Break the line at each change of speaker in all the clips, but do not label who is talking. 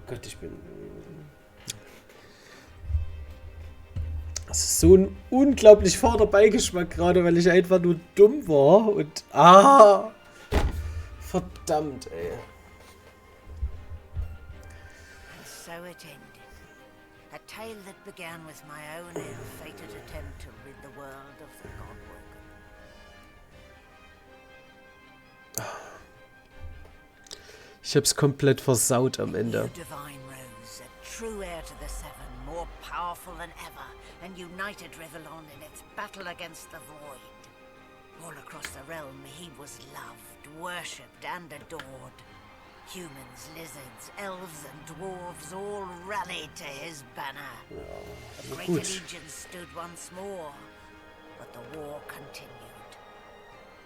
Gott, ich bin... Das ist so ein unglaublich fader Beigeschmack gerade, weil ich einfach nur dumm war und... Verdammt, ey.
So it ended. A tale that began with my own ill-fated attempt to rid the world of the Godwoken.
Ich hab's komplett versaut am Ende.
Divine Rose, a true heir to the Seven, more powerful than ever, and united Rivellon in its battle against the Void. All across the realm, he was loved, worshipped, and adored. Humans, lizards, elves, and dwarves all rallied to his banner. A great allegiance stood once more, but the war continued.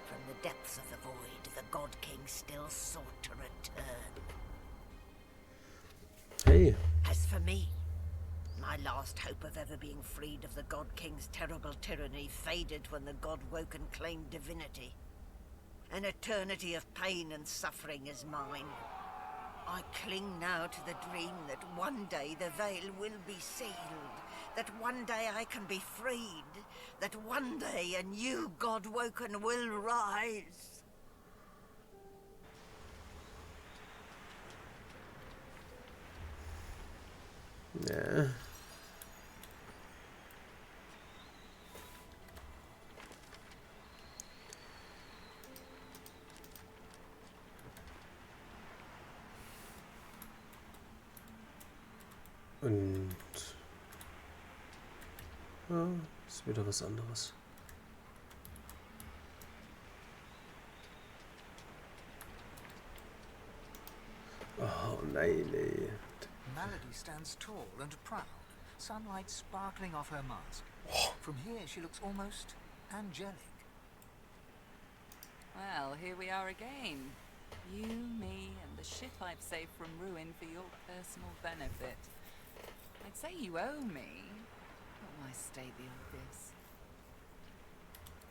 From the depths of the void, the God King still sought to return.
Hey.
As for me, my last hope of ever being freed of the God King's terrible tyranny faded when the Godwoken claimed divinity. An eternity of pain and suffering is mine. I cling now to the dream that one day the veil will be sealed, that one day I can be freed, that one day a new Godwoken will rise.
Ja. Und ja, ist wieder was anderes. Oh nein, ey.
Malady stands tall and proud, sunlight sparkling off her mask. From here she looks almost angelic.
Well, here we are again. You, me, and the ship I've saved from ruin for your personal benefit. I'd say you owe me, but why state the obvious?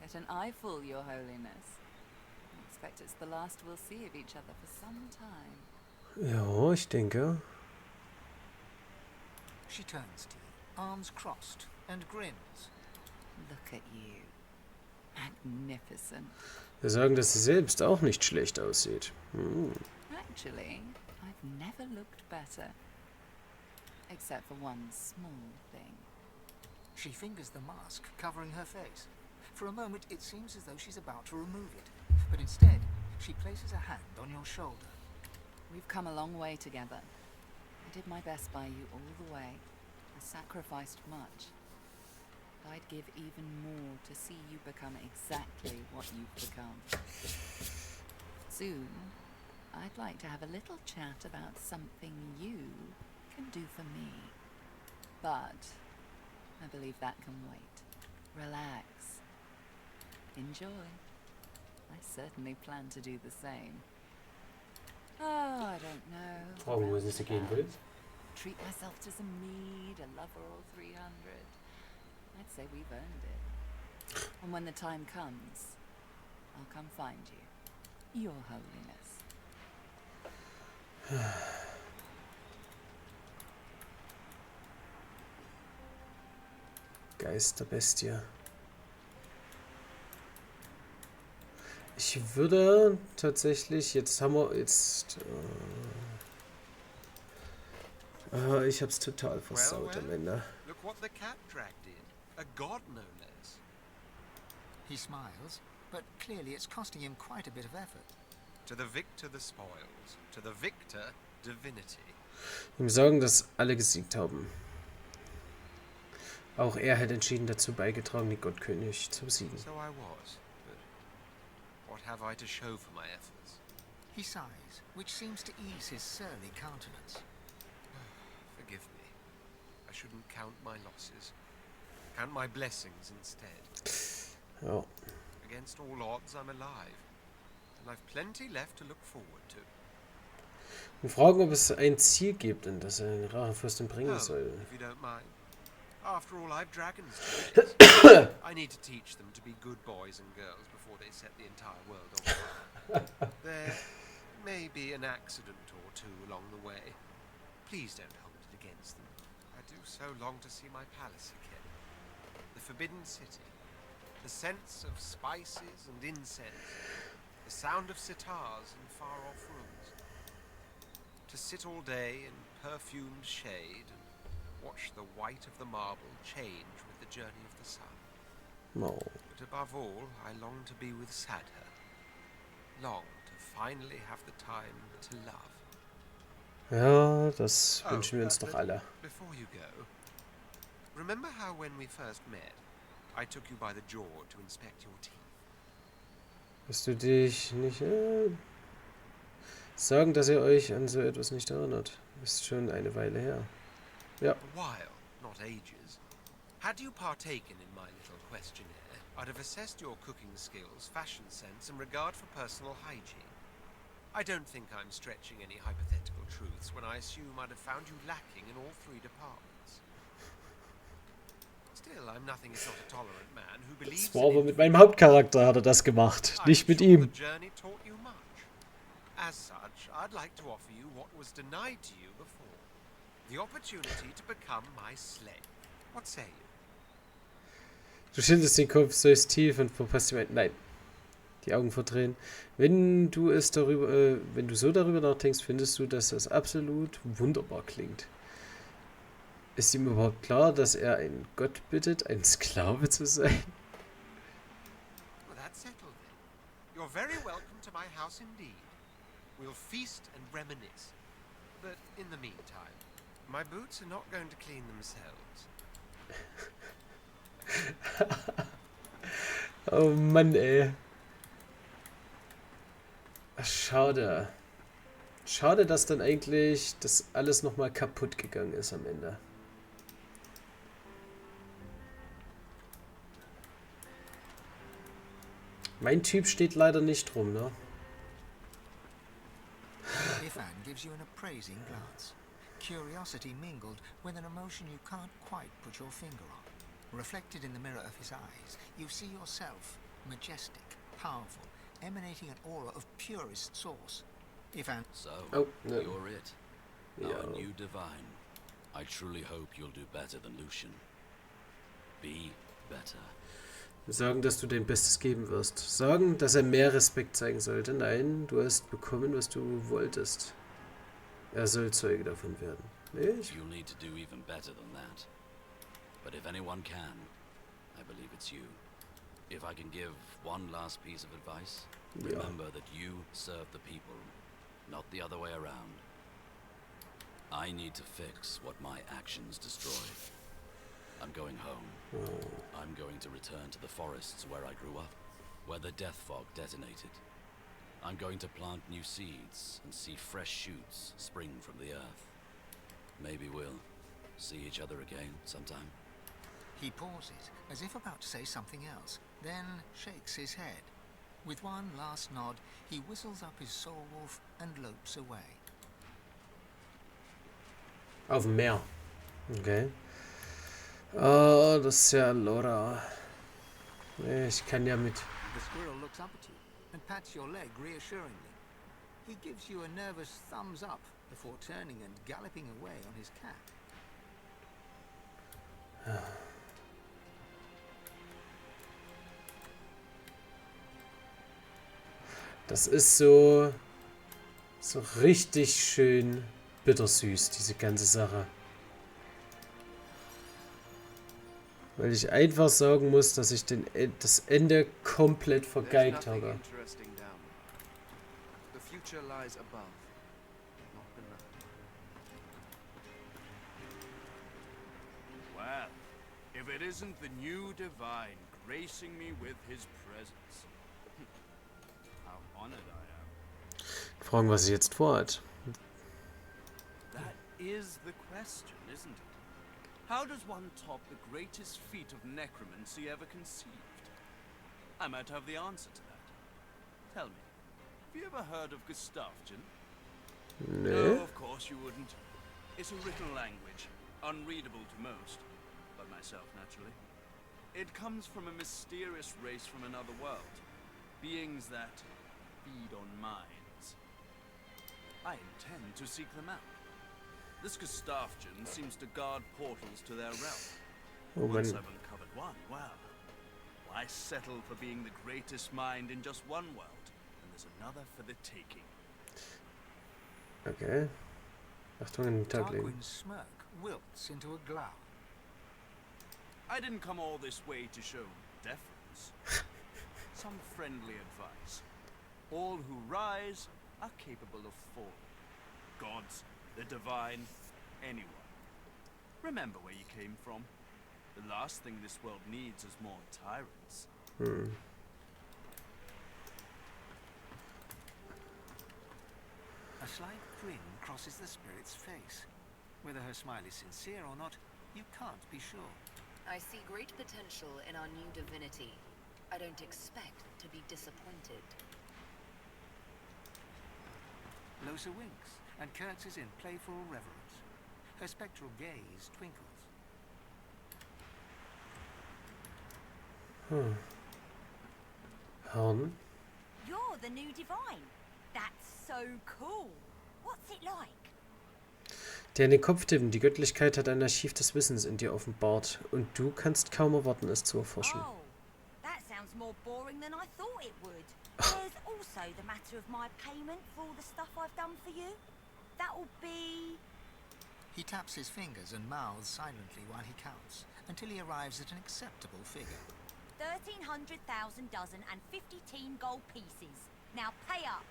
Get an eyeful, Your Holiness. I expect it's the last we'll see of each other for some time.
Ja, ich denke.
She turns to you, arms crossed, and grins.
Look at you. Magnificent.
Wir sagen, dass sie selbst auch nicht schlecht aussieht.
Actually, I've never looked better. Except for one small thing.
She fingers the mask covering her face. For a moment it seems as though she's about to remove it, but instead she places a hand on your shoulder.
We've come a long way together. I did my best by you all the way. I sacrificed much. But I'd give even more to see you become exactly what you've become. Soon, I'd like to have a little chat about something you can do for me. But I believe that can wait. Relax. Enjoy. I certainly plan to do the same. Oh, I don't know.
Fragen, wo es gehen will.
Treat myself to some mead, a lover or 300. I'd say we've earned it. And when the time comes, I'll come find you. Your Holiness.
Geisterbestie. Ich würde tatsächlich, jetzt haben wir, ich hab's total versaut am Ende.
Look what the cat dragged in. A god no less.
He smiles, but clearly it's costing him quite a bit of effort.
To the victor the spoils. To the victor, divinity.
Ihm sagen, dass alle gesiegt haben. Auch er hat entschieden dazu beigetragen, die Gottkönig zu besiegen.
So I was, but what have I to show for my efforts?
He sighs, which seems to ease his surly countenance.
Forgive me. I shouldn't count my losses. Count my blessings instead.
Ja.
Against all odds, I'm alive. And I've plenty left to look forward to.
Wir fragen, ob es ein Ziel gibt, in das er den Rachefürstin bringen soll.
If you don't mind. After all, I've dragons to raise. I need to teach them to be good boys and girls before they set the entire world on fire. There may be an accident or two along the way. Please don't hold it against them. I do so long to see my palace again. The Forbidden City. The sense of spices and incense. The sound of sitars in far-off rooms. To sit all day in perfumed shade and watch the white of the marble change with the journey of the sun.
No.
But above all, I long to be with Sadher. Long to finally have the time to love.
Ja, das wünschen wir uns doch alle.
Before you go, remember how when we first met, I took you by the jaw to inspect your teeth?
Wirst du dich nicht sagen, dass ihr euch an so etwas nicht erinnert? Ist schon eine Weile her. Ja.
A while, not ages. Had you partaken in my little questionnaire, I'd have assessed your cooking skills, fashion sense, and regard for personal hygiene. I don't think I'm stretching any hypothetical truths when I assume I'd have found you lacking in all three departments. Still, I'm nothing if not a tolerant man who believes
Das war aber mit meinem Hauptcharakter hat er das gemacht, nicht mit ihm.
The journey taught you much. As such, I'd like to offer you what was denied to you before. The opportunity to become my slave. What say you?
Du schüttelst den Kopf so tief und verpasst ihm nein. Die Augen verdrehen. Wenn du so darüber nachdenkst, findest du, dass das absolut wunderbar klingt. Ist ihm überhaupt klar, dass er einen Gott bittet, ein Sklave zu sein?
Well, that's settled then. You're very welcome to my house indeed. We'll feast and reminisce. But in the meantime, my boots are not going to clean themselves.
Oh Mann, ey. Schade. Schade, dass dann eigentlich das alles nochmal kaputt gegangen ist am Ende. Mein Typ steht leider nicht rum, ne?
Ifan gives you an appraising glance. Curiosity mingled with an emotion you can't quite put your finger on. Reflected in the mirror of his eyes, you see yourself, majestic, powerful, emanating an aura of purest source. Ifan.
So,
Oh, no.
you're it.
Yeah.
Our new divine. I truly hope you'll do better than Lucian. Be better.
Sagen, dass du dein Bestes geben wirst. Sagen, dass er mehr Respekt zeigen sollte. Nein, du hast bekommen, was du wolltest. Er soll Zeuge davon werden. Nicht?
You'll need to do even better than that. But if anyone can, I believe it's you. If I can give one last piece of advice,
Ja.
remember that you serve the people, not the other way around. I need to fix what my actions destroy. I'm going home.
Oh.
I'm going to return to the forests where I grew up, where the death fog detonated. I'm going to plant new seeds and see fresh shoots spring from the earth. Maybe we'll see each other again sometime.
He pauses, as if about to say something else, then shakes his head. With one last nod, he whistles up his soul wolf and lopes away.
Auf dem Meer. Okay. Oh, das ist ja Laura. Ich kann ja mit...
The squirrel looks up at you and pats your leg reassuringly. He gives you a nervous thumbs up before turning and galloping away on his cat.
Das ist so richtig schön bittersüß, diese ganze Sache. Weil ich einfach sagen muss, dass ich das Ende komplett vergeigt habe.
The future lies above, not below.
Well, if it isn't the new divine gracing me with his presence. How honored I am.
Fragen, was sie jetzt vorhat.
That is the question, isn't it? How does one top the greatest feat of necromancy ever conceived? I might have the answer to that. Tell me, have you ever heard of Gustavgen?
Nee.
No, of course you wouldn't. It's a written language, unreadable to most, but myself naturally. It comes from a mysterious race from another world, beings that feed on minds. I intend to seek them out. This Gustafjan seems to guard portals to their realm.
Oh
Once
Mann.
I've uncovered one, well, why settle for being the greatest mind in just one world? And there's another for the taking.
Okay. Achtung, in den Tag legen.
Tarquin's smirk wilts into a glow.
I didn't come all this way to show deference. Some friendly advice. All who rise are capable of falling. Gods, the divine, anyone. Remember where you came from. The last thing this world needs is more tyrants.
A slight grin crosses the spirit's face. Whether her smile is sincere or not, you can't be sure.
I see great potential in our new divinity. I don't expect to be disappointed.
Losa winks and curtsies in playful reverence. Her spectral gaze twinkles.
Horn.
You're the new divine. That's so cool. What's it like?
Der in den Kopf tippen. Die Göttlichkeit hat ein Archiv des Wissens in dir offenbart. Und du kannst kaum erwarten, es zu erforschen.
Oh, that sounds more boring than I thought it would. There's also the matter of my payment for all the stuff I've done for you. That'll be...
He taps his fingers and mouths silently while he counts, until he arrives at an acceptable figure.
1,300,000 dozen and 50 gold pieces. Now pay up.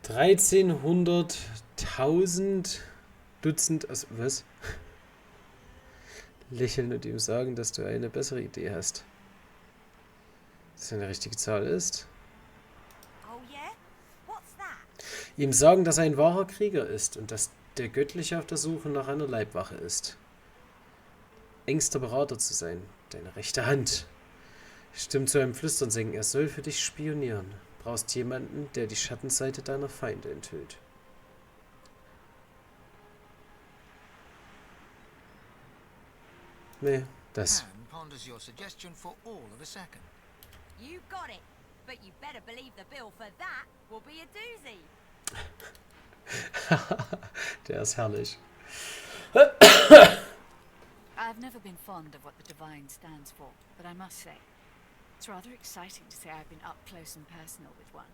1300.000 Dutzend... Also, was? Lächeln und ihm sagen, dass du eine bessere Idee hast. Dass eine richtige Zahl ist.
Oh yeah? What's that?
Ihm sagen, dass er ein wahrer Krieger ist und dass der Göttliche auf der Suche nach einer Leibwache ist. Engster Berater zu sein, deine rechte Hand. Stimmt zu einem Flüstern singen, er soll für dich spionieren. Brauchst jemanden, der die Schattenseite deiner Feinde enthüllt. Nee, das.
Anne ponders your suggestion for all of a second.
You got it. But you better believe the bill for that will be a doozy.
Der ist herrlich.
I've never been fond of what the Divine stands for, but I must say, it's rather exciting to say I've been up close and personal with one.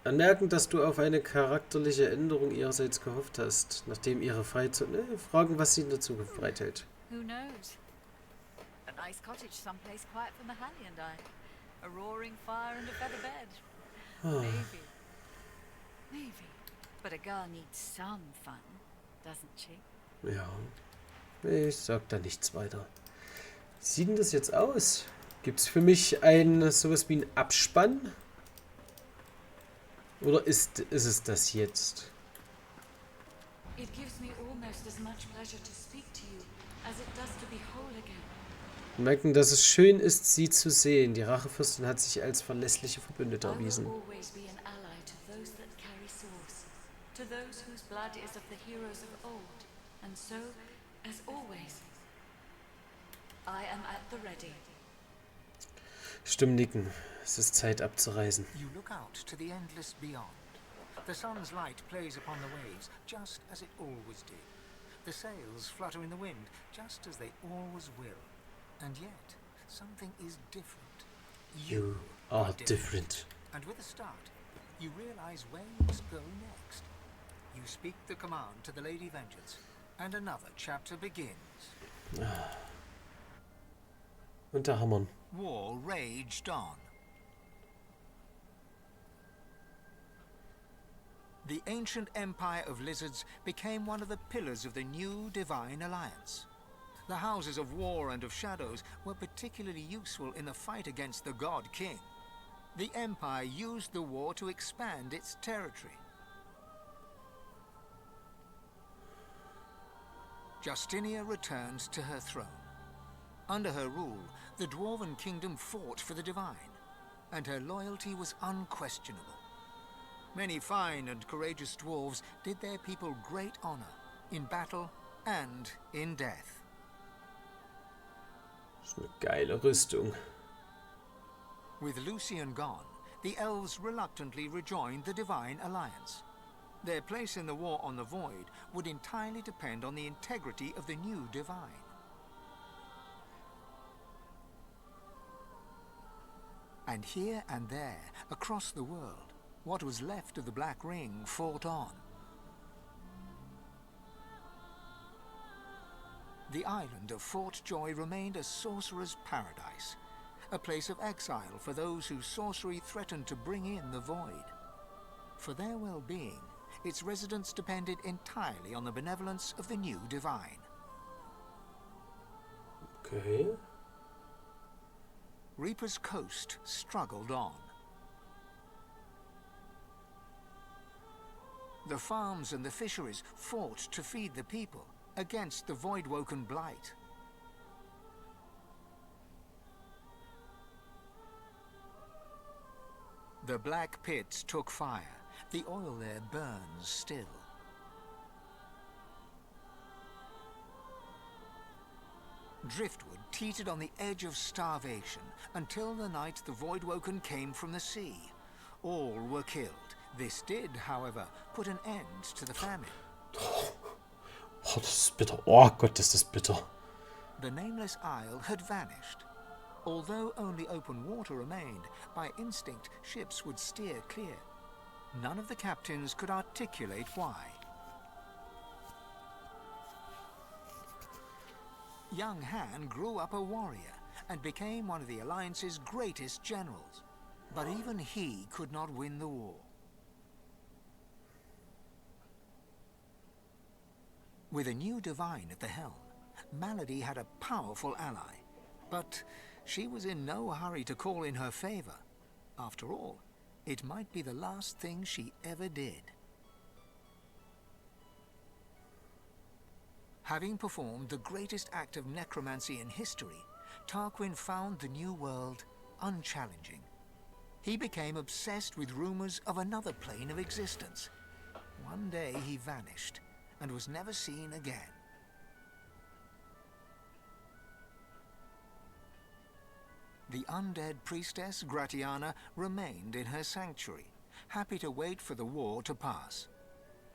Anmerken, dass du auf eine charakterliche Änderung ihrerseits gehofft hast, nachdem ihre Freizeit... fragen, was sie in der Zukunft bereithält.
Who knows? A nice cottage someplace quiet for Mahali and I. A roaring fire and a feather bed. Maybe. Maybe. But a girl needs some fun, doesn't she?
Ja. Ich sag da nichts weiter. Wie sieht denn das jetzt aus? Gibt's für mich sowas wie einen Abspann? Oder ist es das jetzt?
It gives me almost as much pleasure to speak to you as it does to be whole again.
Wir merken, dass es schön ist, sie zu sehen. Die Rachefürstin hat sich als verlässliche Verbündete
I will
erwiesen.
always be an ally to those that carry swords, to those whose blood is of the heroes of old, and so, as always, I am at the ready.
Stimmen nicken. Es ist Zeit abzureisen.
You look out to the endless beyond. The sun's light plays upon the waves, just as it always did. The sails flutter in the wind, just as they always will. And yet, something is different.
You are different.
And with a start, you realize where you must go next. You speak the command to the Lady Vengeance, and another chapter begins.
Unterhammern.
War raged on. The ancient empire of lizards became one of the pillars of the new divine alliance. The houses of war and of shadows were particularly useful in the fight against the god king. The empire used the war to expand its territory. Justinia returned to her throne. Under her rule, the dwarven kingdom fought for the divine, and her loyalty was unquestionable. Many fine and courageous dwarves did their people great honor, in battle and in death.
Das ist eine geile Rüstung.
With Lucian gone, the elves reluctantly rejoined the divine alliance. Their place in the war on the Void would entirely depend on the integrity of the new Divine. And here and there, across the world, what was left of the Black Ring fought on. The island of Fort Joy remained a sorcerer's paradise, a place of exile for those whose sorcery threatened to bring in the Void. For their well-being, its residents depended entirely on the benevolence of the new Divine.
Okay.
Reaper's Coast struggled on. The farms and the fisheries fought to feed the people against the Voidwoken blight. The Black Pit took fire. The oil there burns still. Driftwood teetered on the edge of starvation until the night the Voidwoken came from the sea. All were killed. This did, however, put an end to the famine.
Oh, das ist bitter. Oh Gott, ist das bitter.
The nameless isle had vanished. Although only open water remained, by instinct ships would steer clear. None of the captains could articulate why. Young Han grew up a warrior and became one of the Alliance's greatest generals. But even he could not win the war. With a new Divine at the helm, Malady had a powerful ally. But she was in no hurry to call in her favor. After all, it might be the last thing she ever did. Having performed the greatest act of necromancy in history, Tarquin found the new world unchallenging. He became obsessed with rumors of another plane of existence. One day he vanished and was never seen again. The undead priestess Gratiana remained in her sanctuary, happy to wait for the war to pass.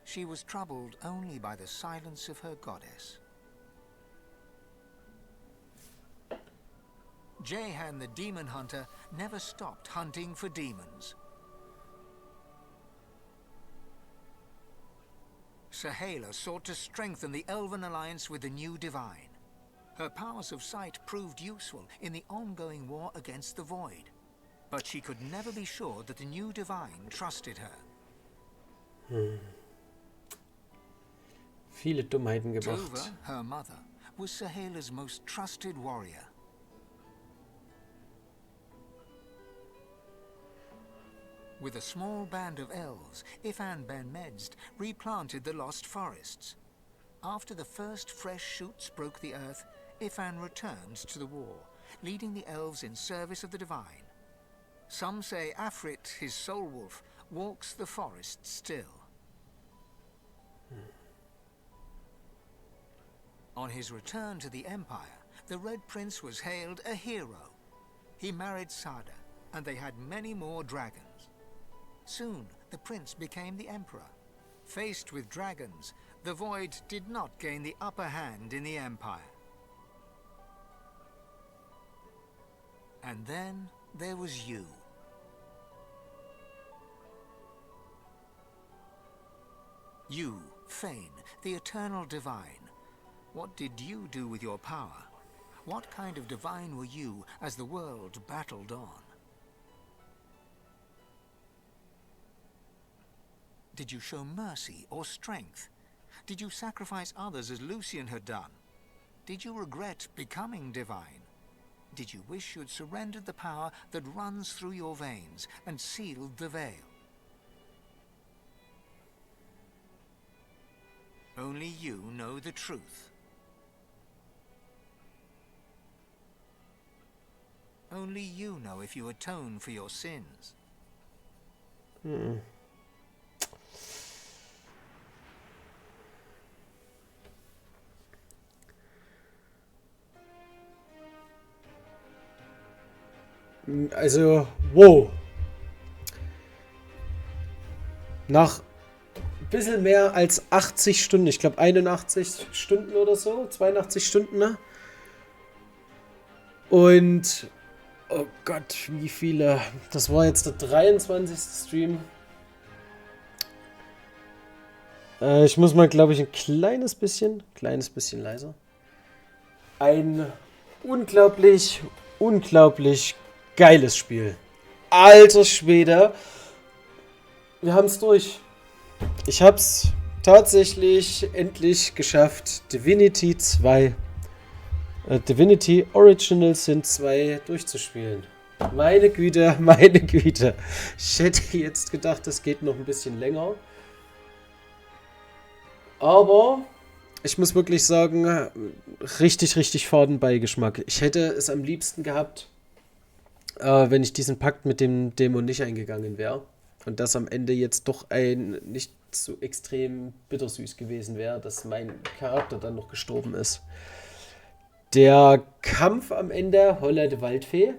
She was troubled only by the silence of her goddess. Jehan the demon hunter never stopped hunting for demons. Sahala sought to strengthen the Elven alliance with the new Divine. Her powers of sight proved useful in the ongoing war against the Void. But she could never be sure that the new Divine trusted her.
Viele Dummheiten gemacht.
Tova, her mother, was Sahela's most trusted warrior. With a small band of elves, Ifan ben Medst replanted the lost forests. After the first fresh shoots broke the earth, Ifan returned to the war, leading the elves in service of the Divine. Some say Afrit, his soul wolf, walks the forest still. On his return to the Empire, the Red Prince was hailed a hero. He married Sada, and they had many more dragons. Soon, the prince became the emperor. Faced with dragons, the Void did not gain the upper hand in the Empire. And then there was you. You, Fane, the eternal Divine. What did you do with your power? What kind of Divine were you as the world battled on? Did you show mercy or strength? Did you sacrifice others as Lucian had done? Did you regret becoming Divine? Did you wish you had surrendered the power that runs through your veins and sealed the veil? Only you know the truth. Only you know if you atone for your sins.
Also, wow. Nach bisschen mehr als 80 Stunden. Ich glaube 81 Stunden oder so. 82 Stunden. Ne? Und, oh Gott, wie viele. Das war jetzt der 23. Stream. Ich muss mal, glaube ich, ein kleines bisschen leiser. Ein unglaublich geiles Spiel. Alter Schwede. Wir haben es durch. Ich habe es tatsächlich endlich geschafft, Divinity 2, Divinity Original Sin 2 durchzuspielen. Meine Güte, meine Güte. Ich hätte jetzt gedacht, das geht noch ein bisschen länger. Aber ich muss wirklich sagen, richtig Fadenbeigeschmack. Ich hätte es am liebsten gehabt, wenn ich diesen Pakt mit dem Dämon nicht eingegangen wäre. Und das am Ende jetzt doch nicht so extrem bittersüß gewesen wäre, dass mein Charakter dann noch gestorben ist. Der Kampf am Ende, Holla de Waldfee.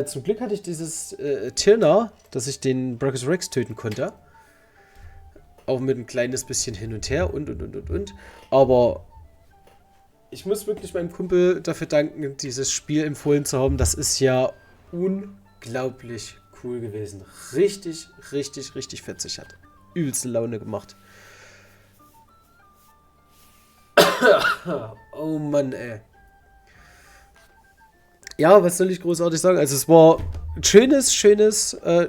Zum Glück hatte ich dieses Tirna, dass ich den Brachus Rex töten konnte. Auch mit ein kleines bisschen hin und her und. Aber ich muss wirklich meinem Kumpel dafür danken, dieses Spiel empfohlen zu haben. Das ist ja unglaublich cool gewesen. Richtig fetzig. Hat übelste Laune gemacht. Oh Mann, ey. Ja, was soll ich großartig sagen? Also es war ein schönes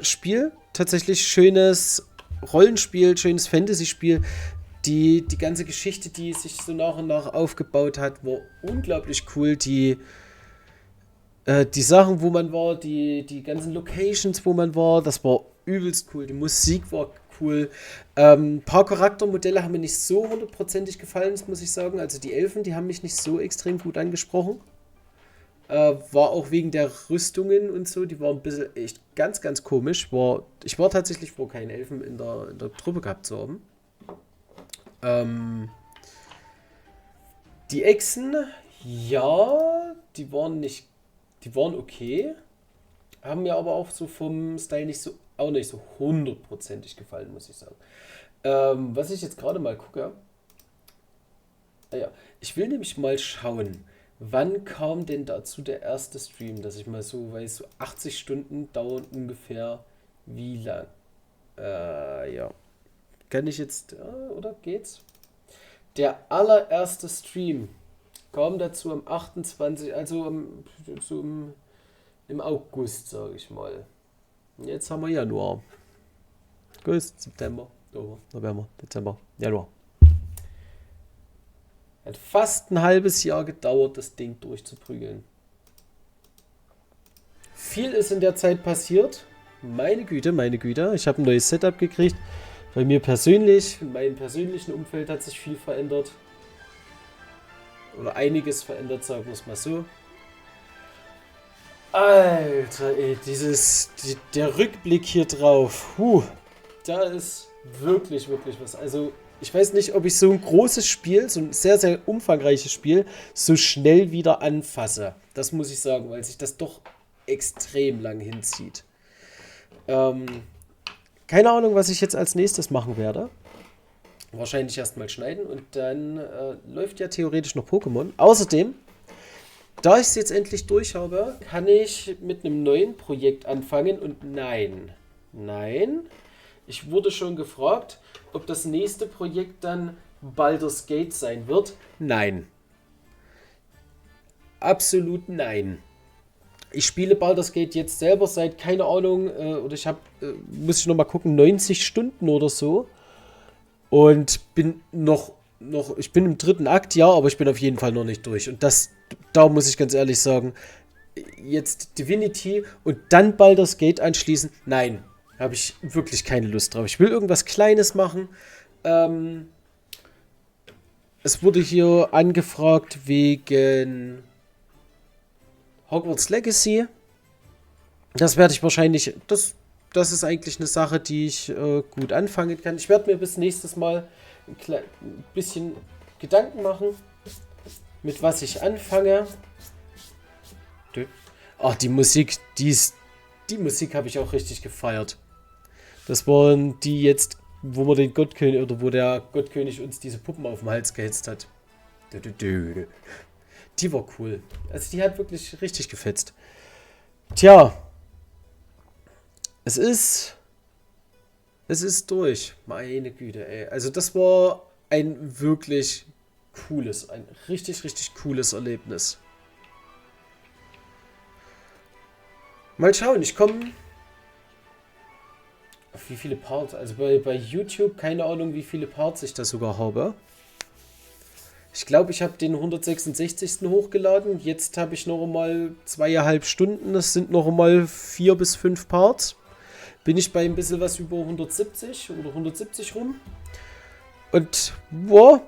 Spiel. Tatsächlich schönes Rollenspiel, schönes Fantasy-Spiel. Die ganze Geschichte, die sich so nach und nach aufgebaut hat, war unglaublich cool. Die Sachen, wo man war, die ganzen Locations, wo man war, das war übelst cool. Die Musik war cool. Ein paar Charaktermodelle haben mir nicht so hundertprozentig gefallen, das muss ich sagen. Also die Elfen, die haben mich nicht so extrem gut angesprochen. War auch wegen der Rüstungen und so, die waren ein bisschen echt ganz komisch. Ich war tatsächlich froh, keinen Elfen in der Truppe gehabt zu haben. Die Echsen, ja, die waren okay, haben mir aber auch so vom Style auch nicht so hundertprozentig gefallen, muss ich sagen. Was ich jetzt gerade mal gucke, ich will nämlich mal schauen, wann kam denn dazu der erste Stream, dass ich mal so weiß, so 80 Stunden dauern ungefähr wie lang? Kann ich jetzt, oder geht's? Der allererste Stream kam dazu am 28, also im August, sage ich mal. Jetzt haben wir Januar. August, September, Oktober, November, Dezember, Januar. Hat fast ein halbes Jahr gedauert, das Ding durchzuprügeln. Viel ist in der Zeit passiert. Meine Güte. Ich habe ein neues Setup gekriegt. Bei mir persönlich, in meinem persönlichen Umfeld hat sich viel verändert. Oder einiges verändert, sagen wir es mal so. Alter, ey, der Rückblick hier drauf. Da ist wirklich was. Also, ich weiß nicht, ob ich so ein großes Spiel, so ein sehr umfangreiches Spiel, so schnell wieder anfasse. Das muss ich sagen, weil sich das doch extrem lang hinzieht. Keine Ahnung, was ich jetzt als nächstes machen werde. Wahrscheinlich erstmal schneiden und dann läuft ja theoretisch noch Pokémon. Außerdem, da ich es jetzt endlich durch habe, kann ich mit einem neuen Projekt anfangen und nein, ich wurde schon gefragt, ob das nächste Projekt dann Baldur's Gate sein wird. Nein. Absolut nein. Ich spiele Baldur's Gate jetzt selber seit, keine Ahnung, oder muss ich nochmal gucken, 90 Stunden oder so. Und bin ich bin im 3. Akt, ja, aber ich bin auf jeden Fall noch nicht durch. Und da muss ich ganz ehrlich sagen, jetzt Divinity und dann Baldur's Gate anschließen, nein, habe ich wirklich keine Lust drauf. Ich will irgendwas Kleines machen. Es wurde hier angefragt wegen Hogwarts Legacy. Das werde ich wahrscheinlich, das ist eigentlich eine Sache, die ich gut anfangen kann. Ich werde mir bis nächstes Mal ein bisschen Gedanken machen, mit was ich anfange. Ach, die Musik, die Musik habe ich auch richtig gefeiert. Das waren die jetzt wo wir den Gottkönig, oder wo der Gottkönig uns diese Puppen auf den Hals gehetzt hat. Die war cool. Also die hat wirklich richtig gefetzt. Tja. Es ist durch. Meine Güte, ey. Also das war ein wirklich cooles, ein richtig, richtig cooles Erlebnis. Mal schauen, ich komme auf wie viele Parts, also bei YouTube, keine Ahnung, wie viele Parts ich da sogar habe. Ich glaube, ich habe den 166. hochgeladen. Jetzt habe ich noch einmal 2,5 Stunden. Das sind noch einmal 4 bis 5 Parts. Bin ich bei ein bisschen was über 170 oder 170 rum. Und, boah,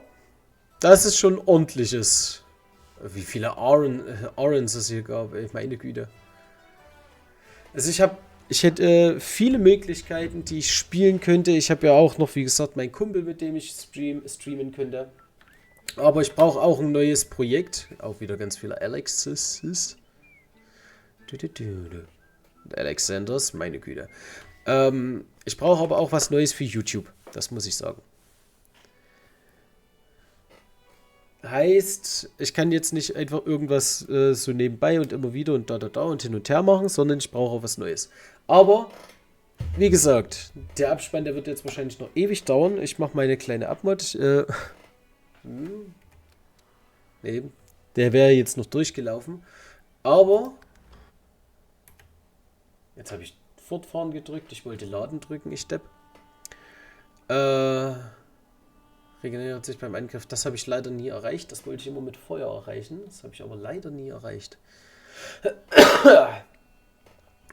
das ist schon ordentliches. Wie viele Arons es hier gab, ey, meine Güte. Also ich hätte viele Möglichkeiten, die ich spielen könnte. Ich habe ja auch noch, wie gesagt, meinen Kumpel, mit dem ich streamen könnte. Aber ich brauche auch ein neues Projekt. Auch wieder ganz viele Alexes. Und Alexanders, meine Güte. Ich brauche aber auch was Neues für YouTube. Das muss ich sagen. Heißt, ich kann jetzt nicht einfach irgendwas so nebenbei und immer wieder und da und hin und her machen, sondern ich brauche auch was Neues. Aber, wie gesagt, der Abspann, der wird jetzt wahrscheinlich noch ewig dauern. Ich mache meine kleine Abmod. Nee, der wäre jetzt noch durchgelaufen. Aber, jetzt habe ich fortfahren gedrückt. Ich wollte Laden drücken, ich Depp. Regeneriert sich beim Angriff. Das habe ich leider nie erreicht. Das wollte ich immer mit Feuer erreichen. Das habe ich aber leider nie erreicht.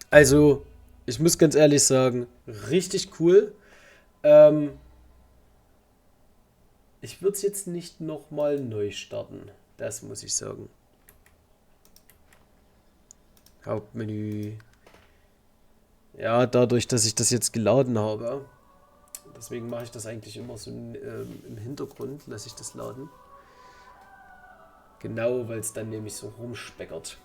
Also, ich muss ganz ehrlich sagen, richtig cool. Ich würde es jetzt nicht nochmal neu starten. Das muss ich sagen. Hauptmenü. Ja, dadurch, dass ich das jetzt geladen habe. Deswegen mache ich das eigentlich immer so im Hintergrund, lasse ich das laden. Genau, weil es dann nämlich so rumspeckert.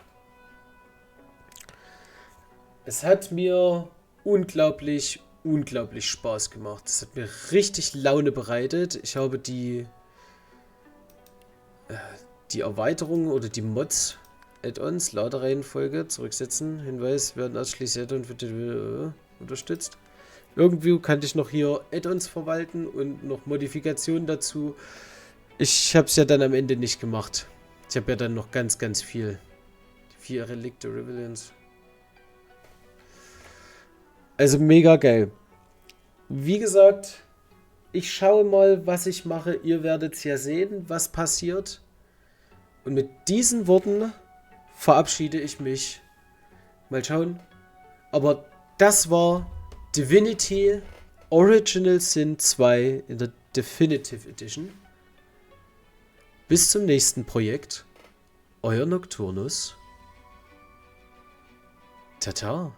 Es hat mir unglaublich Spaß gemacht. Es hat mir richtig Laune bereitet. Ich habe die Erweiterung oder die Mods, Add-ons, Ladereihenfolge zurücksetzen. Hinweis, werden ausschließlich Add-ons unterstützt. Irgendwie kann ich noch hier Add-ons verwalten und noch Modifikationen dazu. Ich habe es ja dann am Ende nicht gemacht. Ich habe ja dann noch ganz viel. Die 4 Relikte Rebellions. Also mega geil. Wie gesagt, ich schaue mal, was ich mache. Ihr werdet es ja sehen, was passiert. Und mit diesen Worten verabschiede ich mich. Mal schauen. Aber das war Divinity Original Sin 2 in der Definitive Edition. Bis zum nächsten Projekt. Euer Nocturnus. Tata.